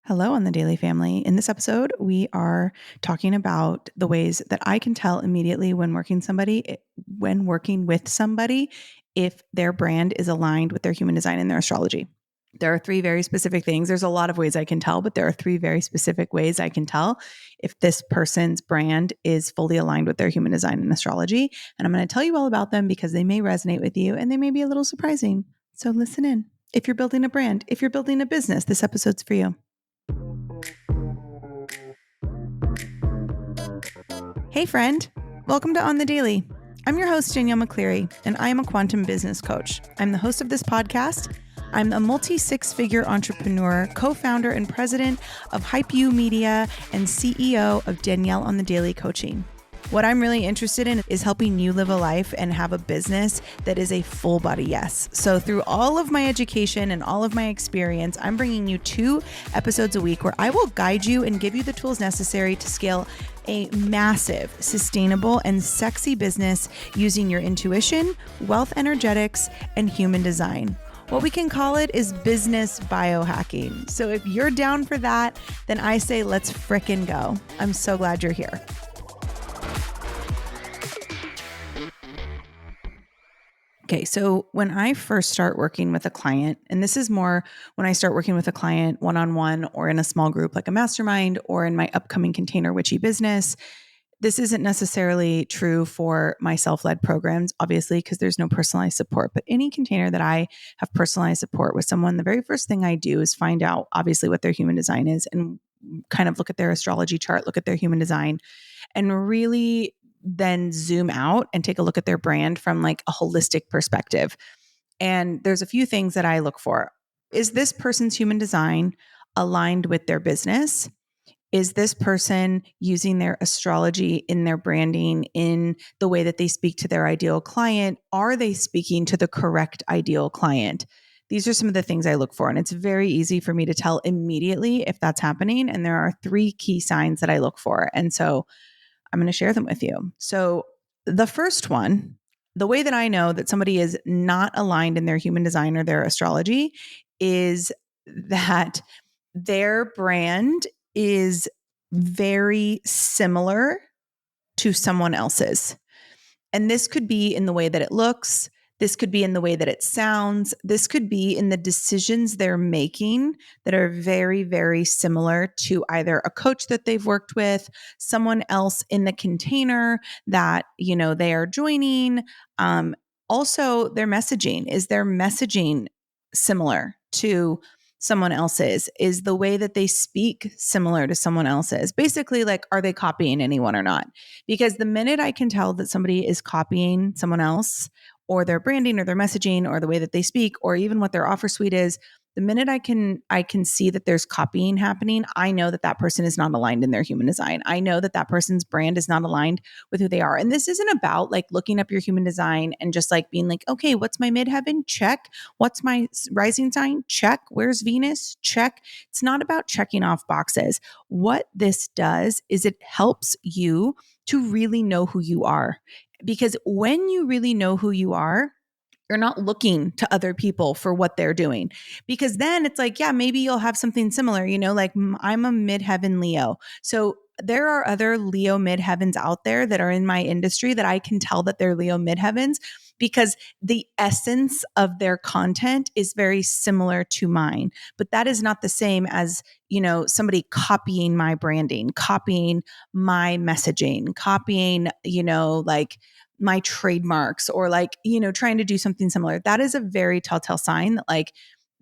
Hello, on the Daily Family. In this episode, we are talking about the ways that I can tell immediately when working with somebody, if their brand is aligned with their human design and their astrology. There are three very specific things. There's a lot of ways I can tell, but there are three very specific ways I can tell if this person's brand is fully aligned with their human design and astrology. And I'm going to tell you all about them because they may resonate with you and they may be a little surprising. So listen in. If you're building a brand, if you're building a business, this episode's for you. Hey friend, welcome to On the Daily. I'm your host, Danielle McCleary, and I am a quantum business coach. I'm the host of this podcast. I'm a multi-six-figure entrepreneur, co-founder and president of Hype You Media, and CEO of Danielle on the Daily Coaching. What I'm really interested in is helping you live a life and have a business that is a full body yes. So through all of my education and all of my experience, I'm bringing you 2 episodes a week where I will guide you and give you the tools necessary to scale a massive, sustainable, and sexy business using your intuition, wealth energetics, and human design. What we can call it is business biohacking. So if you're down for that, then I say let's frickin' go. I'm so glad you're here. Okay, so when I first start working with a client, and this is more when I start working with a client one-on-one or in a small group like a mastermind or in my upcoming Container Witchy business, this isn't necessarily true for my self-led programs, obviously, because there's no personalized support. But any container that I have personalized support with someone, the very first thing I do is find out, obviously, what their human design is and kind of look at their astrology chart, look at their human design, and really then zoom out and take a look at their brand from like a holistic perspective. And there's a few things that I look for. Is this person's human design aligned with their business? Is this person using their astrology in their branding in the way that they speak to their ideal client? Are they speaking to the correct ideal client? These are some of the things I look for. And it's very easy for me to tell immediately if that's happening. And there are 3 key signs that I look for. And so I'm going to share them with you. So the first one, the way that I know that somebody is not aligned in their human design or their astrology is that their brand is very similar to someone else's. And this could be in the way that it looks. This could be in the way that it sounds. This could be in the decisions they're making that are very, very similar to either a coach that they've worked with, someone else in the container that, they are joining. Also, their messaging. Is their messaging similar to someone else's? Is the way that they speak similar to someone else's? Basically, like, are they copying anyone or not? Because the minute I can tell that somebody is copying someone else or their branding or their messaging or the way that they speak or even what their offer suite is, the minute I can see that there's copying happening, I know that that person is not aligned in their human design. I know that that person's brand is not aligned with who they are. And this isn't about like looking up your human design and just like being like, okay, what's my midheaven? Check. What's my rising sign? Check. Where's Venus? Check. It's not about checking off boxes. What this does is it helps you to really know who you are. Because when you really know who you are, you're not looking to other people for what they're doing, because then it's like, yeah, maybe you'll have something similar, like I'm a midheaven Leo. So there are other Leo midheavens out there that are in my industry that I can tell that they're Leo midheavens because the essence of their content is very similar to mine. But that is not the same as, somebody copying my branding, copying my messaging, copying, like my trademarks or like, trying to do something similar. That is a very telltale sign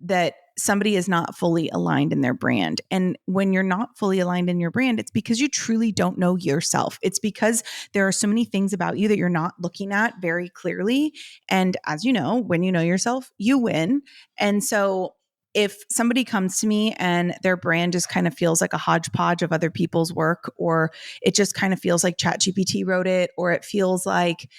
that somebody is not fully aligned in their brand. And when you're not fully aligned in your brand, it's because you truly don't know yourself. It's because there are so many things about you that you're not looking at very clearly. And as you know, when you know yourself, you win. And so if somebody comes to me and their brand just kind of feels like a hodgepodge of other people's work, or it just kind of feels like ChatGPT wrote it, or it feels like,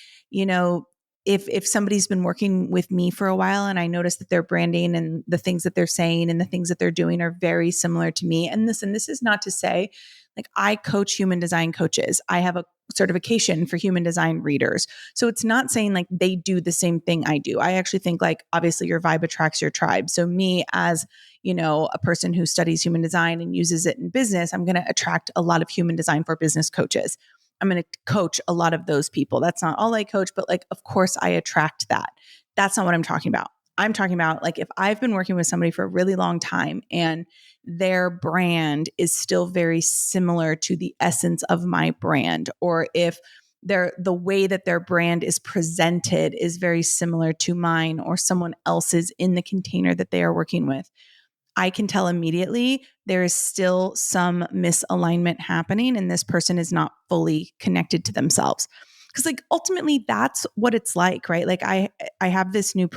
if somebody's been working with me for a while and I notice that their branding and the things that they're saying and the things that they're doing are very similar to me. And this is not to say like I coach human design coaches. I have a certification for human design readers. So it's not saying like they do the same thing I do. I actually think like obviously your vibe attracts your tribe. So me as, a person who studies human design and uses it in business, I'm going to attract a lot of human design for business coaches. I'm going to coach a lot of those people. That's not all I coach, but like, of course I attract that. That's not what I'm talking about. I'm talking about like if I've been working with somebody for a really long time and their brand is still very similar to the essence of my brand, or if the way that their brand is presented is very similar to mine or someone else's in the container that they are working with, I can tell immediately there is still some misalignment happening and this person is not fully connected to themselves. Because like ultimately that's what it's like, right? Like I have this new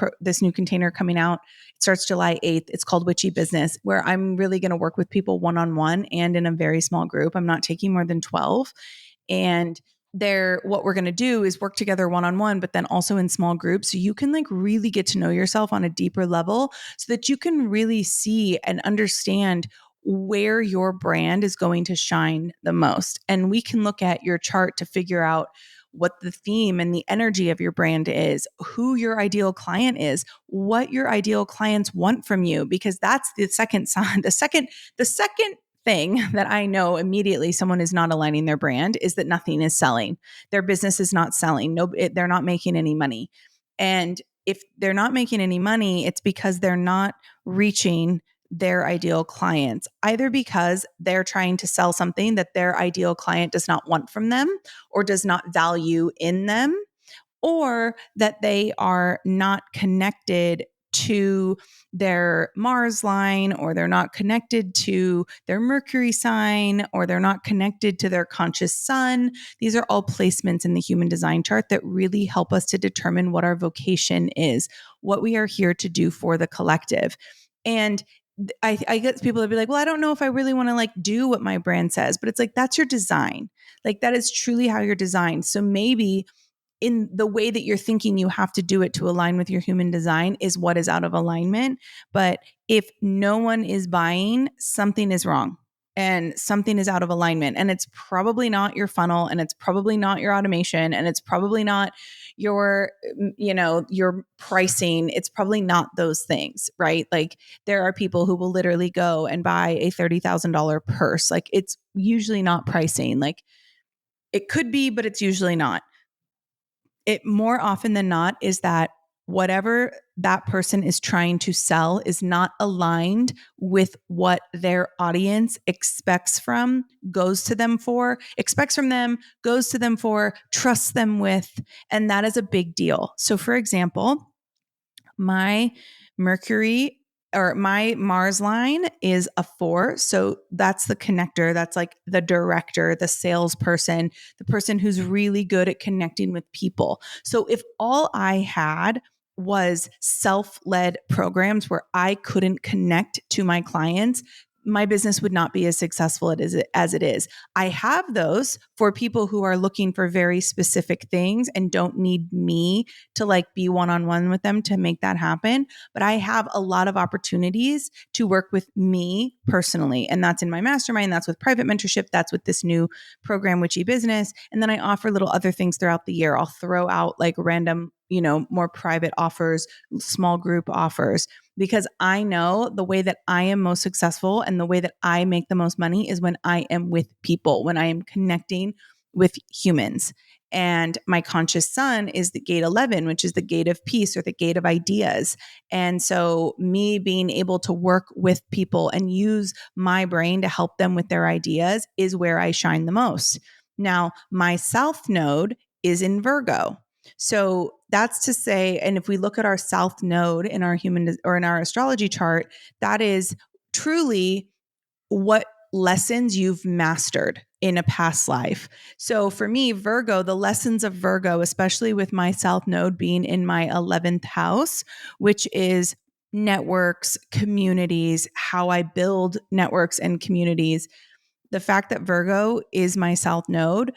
container coming out. It starts July 8th. It's called Witchy Business, where I'm really going to work with people one-on-one and in a very small group. I'm not taking more than 12. And what we're going to do is work together one-on-one, but then also in small groups. So you can like really get to know yourself on a deeper level so that you can really see and understand where your brand is going to shine the most. And we can look at your chart to figure out what the theme and the energy of your brand is, who your ideal client is, what your ideal clients want from you, because that's the second sign. The second thing that I know immediately someone is not aligning their brand is that nothing is selling. Their business is not selling. They're not making any money. And if they're not making any money, it's because they're not reaching their ideal clients, either because they're trying to sell something that their ideal client does not want from them or does not value in them, or that they are not connected to their Mars line, or they're not connected to their Mercury sign, or they're not connected to their conscious sun. These are all placements in the human design chart that really help us to determine what our vocation is, what we are here to do for the collective. And I get people that be like, well, I don't know if I really want to like do what my brand says, but it's like, that's your design. Like that is truly how you're designed. So maybe in the way that you're thinking you have to do it to align with your human design is what is out of alignment. But if no one is buying, something is wrong and something is out of alignment. And it's probably not your funnel, and it's probably not your automation, and it's probably not your, your pricing. It's probably not those things, right? Like there are people who will literally go and buy a $30,000 purse. Like it's usually not pricing. Like it could be, but it's usually not. It more often than not is that whatever that person is trying to sell is not aligned with what their audience expects from, expects from them, goes to them for, trusts them with. And that is a big deal. So for example, my Mercury or my Mars line is a 4. So that's the connector. That's like the director, the salesperson, the person who's really good at connecting with people. So if all I had was self-led programs where I couldn't connect to my clients, my business would not be as successful as it is. I have those for people who are looking for very specific things and don't need me to like be one-on-one with them to make that happen. But I have a lot of opportunities to work with me personally. And that's in my mastermind. That's with private mentorship. That's with this new program, Witchy Business. And then I offer little other things throughout the year. I'll throw out like random, more private offers, small group offers, because I know the way that I am most successful and the way that I make the most money is when I am with people, when I am connecting with humans. And my conscious sun is the gate 11, which is the gate of peace or the gate of ideas. And so me being able to work with people and use my brain to help them with their ideas is where I shine the most. Now, my south node is in Virgo. So that's to say, and if we look at our south node in our human or in our astrology chart, that is truly what lessons you've mastered in a past life. So for me, Virgo, the lessons of Virgo, especially with my south node being in my 11th house, which is networks, communities, how I build networks and communities. The fact that Virgo is my south node,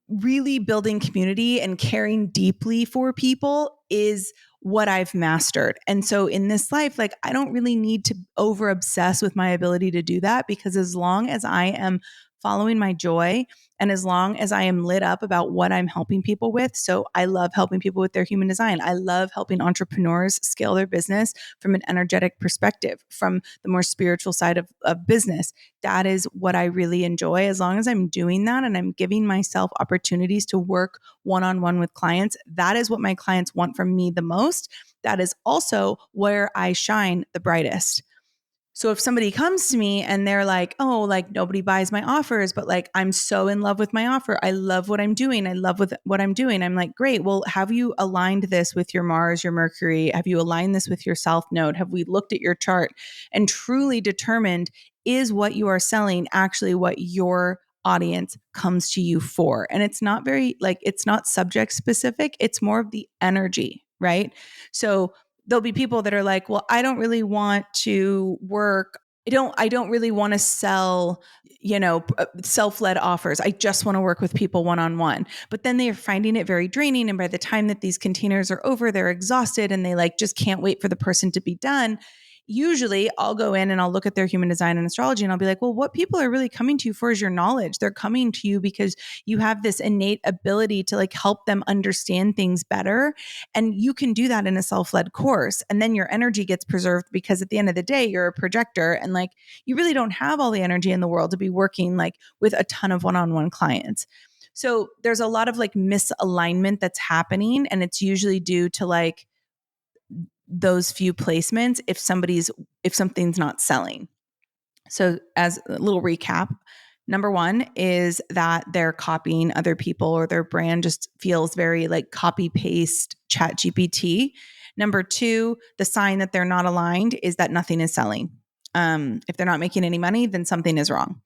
really building community and caring deeply for people is what I've mastered. And so in this life, like I don't really need to over obsess with my ability to do that, because as long as I am following my joy, and as long as I am lit up about what I'm helping people with. So I love helping people with their human design. I love helping entrepreneurs scale their business from an energetic perspective, from the more spiritual side of business. That is what I really enjoy. As long as I'm doing that and I'm giving myself opportunities to work one-on-one with clients, that is what my clients want from me the most. That is also where I shine the brightest. So if somebody comes to me and they're like, oh, like nobody buys my offers, but like I'm so in love with my offer. I love what I'm doing. I love what I'm doing. I'm like, great. Well, have you aligned this with your Mars, your Mercury? Have you aligned this with your South Node? Have we looked at your chart and truly determined, is what you are selling actually what your audience comes to you for? And it's not very like, it's not subject specific. It's more of the energy, right? So there'll be people that are like, well, I don't really want to work. I don't really want to sell, self-led offers. I just want to work with people one-on-one. But then they are finding it very draining. And by the time that these containers are over, they're exhausted and they like just can't wait for the person to be done. Usually I'll go in and I'll look at their human design and astrology and I'll be like, well, what people are really coming to you for is your knowledge. They're coming to you because you have this innate ability to like help them understand things better. And you can do that in a self-led course. And then your energy gets preserved because at the end of the day, you're a projector and like you really don't have all the energy in the world to be working like with a ton of one-on-one clients. So there's a lot of like misalignment that's happening. And it's usually due to like those few placements if something's not selling. So as a little recap, number one is that they're copying other people or their brand just feels very like copy paste chat GPT. Number two, the sign that they're not aligned is that nothing is selling. If they're not making any money, then something is wrong.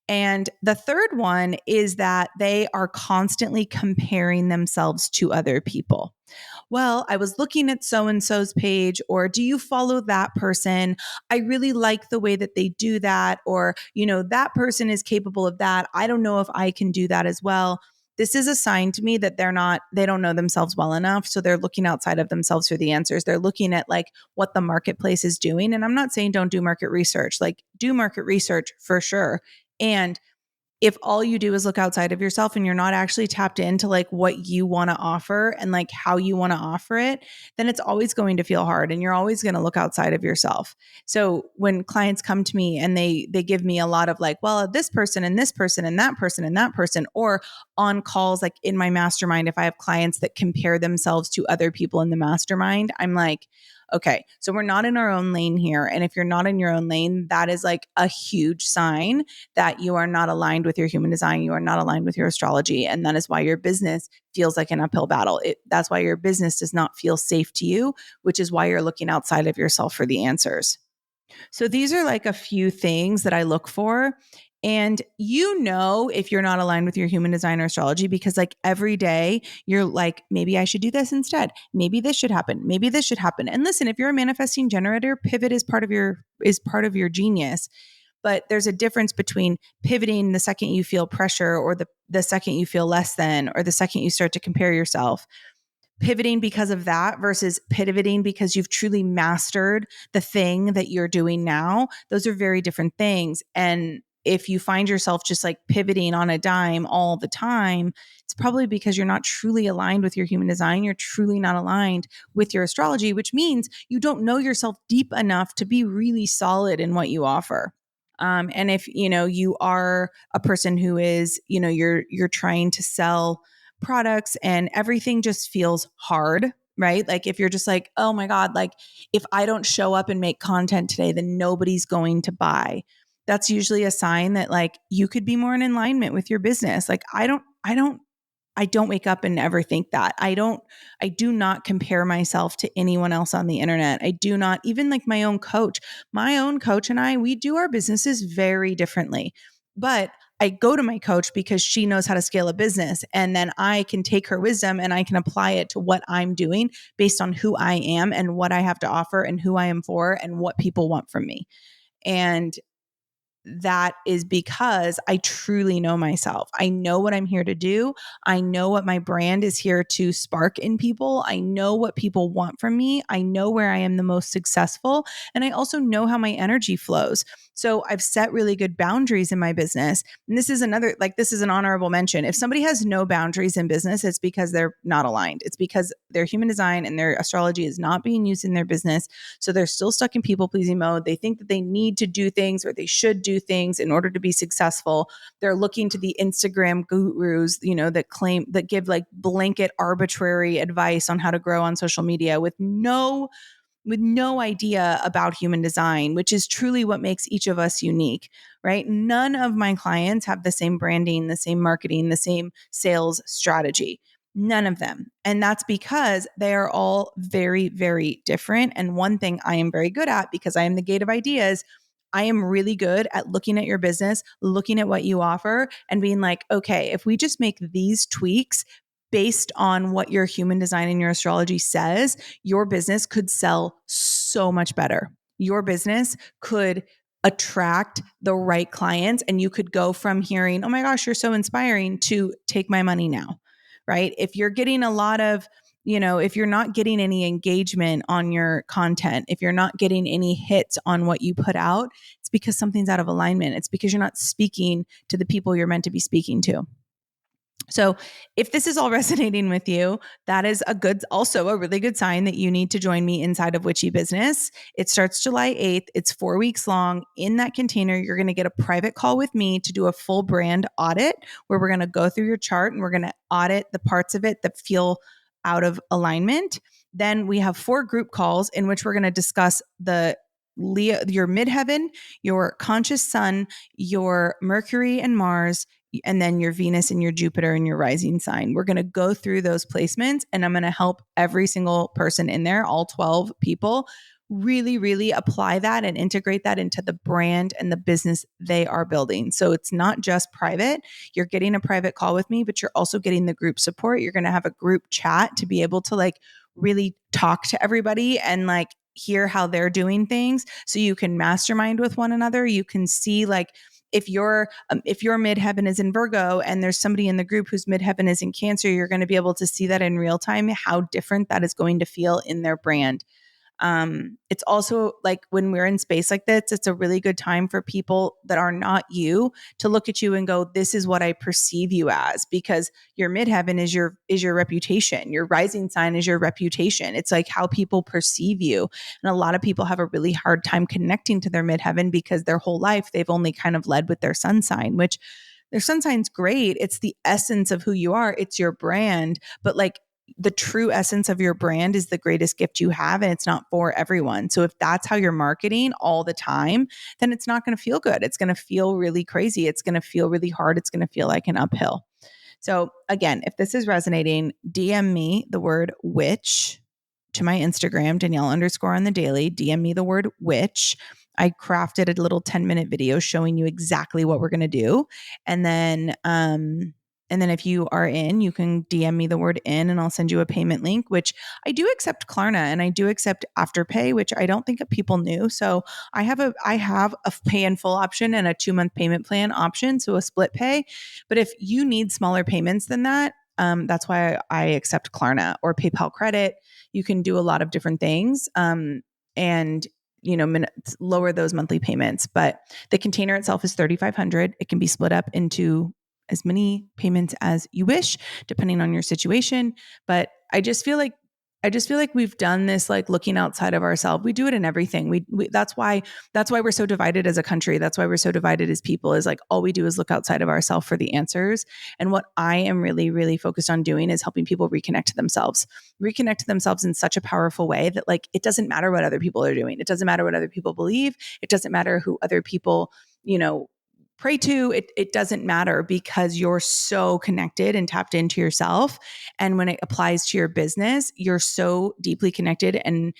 And the third one is that they are constantly comparing themselves to other people. Well, I was looking at so and so's page, or do you follow that person? I really like the way that they do that, or, that person is capable of that. I don't know if I can do that as well. This is a sign to me that they don't know themselves well enough. So they're looking outside of themselves for the answers. They're looking at like what the marketplace is doing. And I'm not saying don't do market research, like do market research for sure. And if all you do is look outside of yourself and you're not actually tapped into like what you want to offer and like how you want to offer it, then it's always going to feel hard and you're always going to look outside of yourself. So when clients come to me and they give me a lot of like, well, this person and this person and that person and that person, or on calls like in my mastermind, if I have clients that compare themselves to other people in the mastermind, I'm like, okay, so we're not in our own lane here. And if you're not in your own lane, that is like a huge sign that you are not aligned with your human design. You are not aligned with your astrology. And that is why your business feels like an uphill battle. That's why your business does not feel safe to you, which is why you're looking outside of yourself for the answers. So these are like a few things that I look for. And if you're not aligned with your human design or astrology, because like every day you're like, maybe I should do this instead. Maybe this should happen. Maybe this should happen. And listen, if you're a manifesting generator, pivot is part of your genius. But there's a difference between pivoting the second you feel pressure or the second you feel less than, or the second you start to compare yourself. Pivoting because of that versus pivoting because you've truly mastered the thing that you're doing now. Those are very different things. And if you find yourself just like pivoting on a dime all the time, it's probably because you're not truly aligned with your human design. You're truly not aligned with your astrology, which means you don't know yourself deep enough to be really solid in what you offer. And if you are a person who is you're trying to sell products and everything just feels hard, right? Like if you're just like, oh my God, like if I don't show up and make content today, then nobody's going to buy. That's usually a sign that like you could be more in alignment with your business. Like I don't wake up and ever think that. I do not compare myself to anyone else on the internet. I do not, even like my own coach. My own coach and I, we do our businesses very differently. But I go to my coach because she knows how to scale a business. And then I can take her wisdom and I can apply it to what I'm doing based on who I am and what I have to offer and who I am for and what people want from me. And that is because I truly know myself. I know what I'm here to do. I know what my brand is here to spark in people. I know what people want from me. I know where I am the most successful. And I also know how my energy flows. So I've set really good boundaries in my business. And this is this is an honorable mention. If somebody has no boundaries in business, it's because they're not aligned. It's because their human design and their astrology is not being used in their business. So they're still stuck in people pleasing mode. They think that they need to do things or they should do things in order to be successful. They're looking to the Instagram gurus, that give like blanket arbitrary advice on how to grow on social media with no idea about human design, which is truly what makes each of us unique, right? None of my clients have the same branding, the same marketing, the same sales strategy. None of them. And that's because they are all very, very different. And one thing I am very good at, because I am the gate of ideas, I am really good at looking at your business, looking at what you offer, and being like, okay, if we just make these tweaks based on what your human design and your astrology says, your business could sell so much better. Your business could attract the right clients, and you could go from hearing, oh my gosh, you're so inspiring, to take my money now, right? If you're getting a lot of, if you're not getting any engagement on your content, if you're not getting any hits on what you put out, it's because something's out of alignment. It's because you're not speaking to the people you're meant to be speaking to. So if this is all resonating with you, that is also a really good sign that you need to join me inside of Witchy Business. It starts July 8th. It's 4 weeks long. In that container, you're going to get a private call with me to do a full brand audit where we're going to go through your chart and we're going to audit the parts of it that feel out of alignment. Then we have 4 group calls in which we're going to discuss your midheaven, your conscious sun, your Mercury and Mars, and then your Venus and your Jupiter and your rising sign. We're going to go through those placements, and I'm going to help every single person in there, all 12 people, really, really apply that and integrate that into the brand and the business they are building. So it's not just private. You're getting a private call with me, but you're also getting the group support. You're going to have a group chat to be able to really talk to everybody and hear how they're doing things, so you can mastermind with one another. You can see if your midheaven is in Virgo and there's somebody in the group whose midheaven is in Cancer, you're going to be able to see that in real time, how different that is going to feel in their brand. It's also when we're in space like this, it's a really good time for people that are not you to look at you and go, this is what I perceive you as, because your midheaven is your reputation. Your rising sign is your reputation. It's how people perceive you. And a lot of people have a really hard time connecting to their midheaven because their whole life they've only kind of led with their sun sign, which their sun sign's great. It's the essence of who you are. It's your brand. But the true essence of your brand is the greatest gift you have, and it's not for everyone. So if that's how you're marketing all the time, then it's not going to feel good. It's going to feel really crazy. It's going to feel really hard. It's going to feel like an uphill. So again, if this is resonating, DM me the word witch to my Instagram, Danielle_on the daily. DM me the word witch. I crafted a little 10-minute video showing you exactly what we're going to do. And then if you are in, you can DM me the word in and I'll send you a payment link, which I do accept Klarna and I do accept Afterpay, which I don't think people knew. So I have a pay in full option and a 2-month payment plan option. So a split pay. But if you need smaller payments than that, that's why I accept Klarna or PayPal credit. You can do a lot of different things. And lower those monthly payments. But the container itself is $3,500. It can be split up into as many payments as you wish, depending on your situation. But I just feel like we've done this, looking outside of ourselves. We do it in everything. We that's why we're so divided as a country. That's why we're so divided as people, is all we do is look outside of ourselves for the answers. And what I am really, really focused on doing is helping people reconnect to themselves in such a powerful way that it doesn't matter what other people are doing. It doesn't matter what other people believe. It doesn't matter who other people, pray to. It doesn't matter, because you're so connected and tapped into yourself. And when it applies to your business, you're so deeply connected and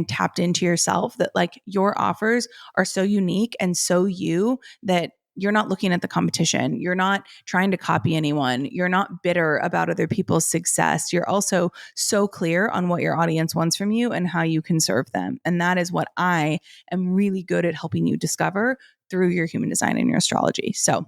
tapped into yourself that your offers are so unique and so you that you're not looking at the competition. You're not trying to copy anyone. You're not bitter about other people's success. You're also so clear on what your audience wants from you and how you can serve them. And that is what I am really good at helping you discover through your human design and your astrology. So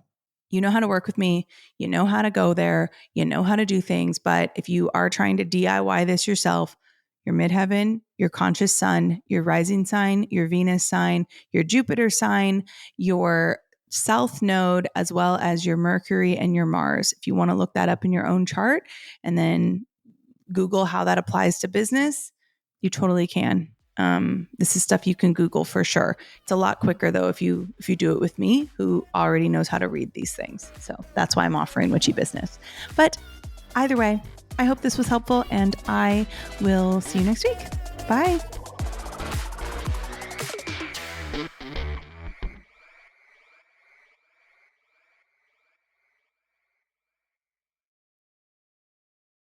you know how to work with me, you know how to go there, you know how to do things. But if you are trying to DIY this yourself, your midheaven, your conscious sun, your rising sign, your Venus sign, your Jupiter sign, your south node, as well as your Mercury and your Mars. If you want to look that up in your own chart and then Google how that applies to business, you totally can. This is stuff you can Google for sure. It's a lot quicker though if you do it with me, who already knows how to read these things. So that's why I'm offering Witchy Business. But either way, I hope this was helpful, and I will see you next week. Bye.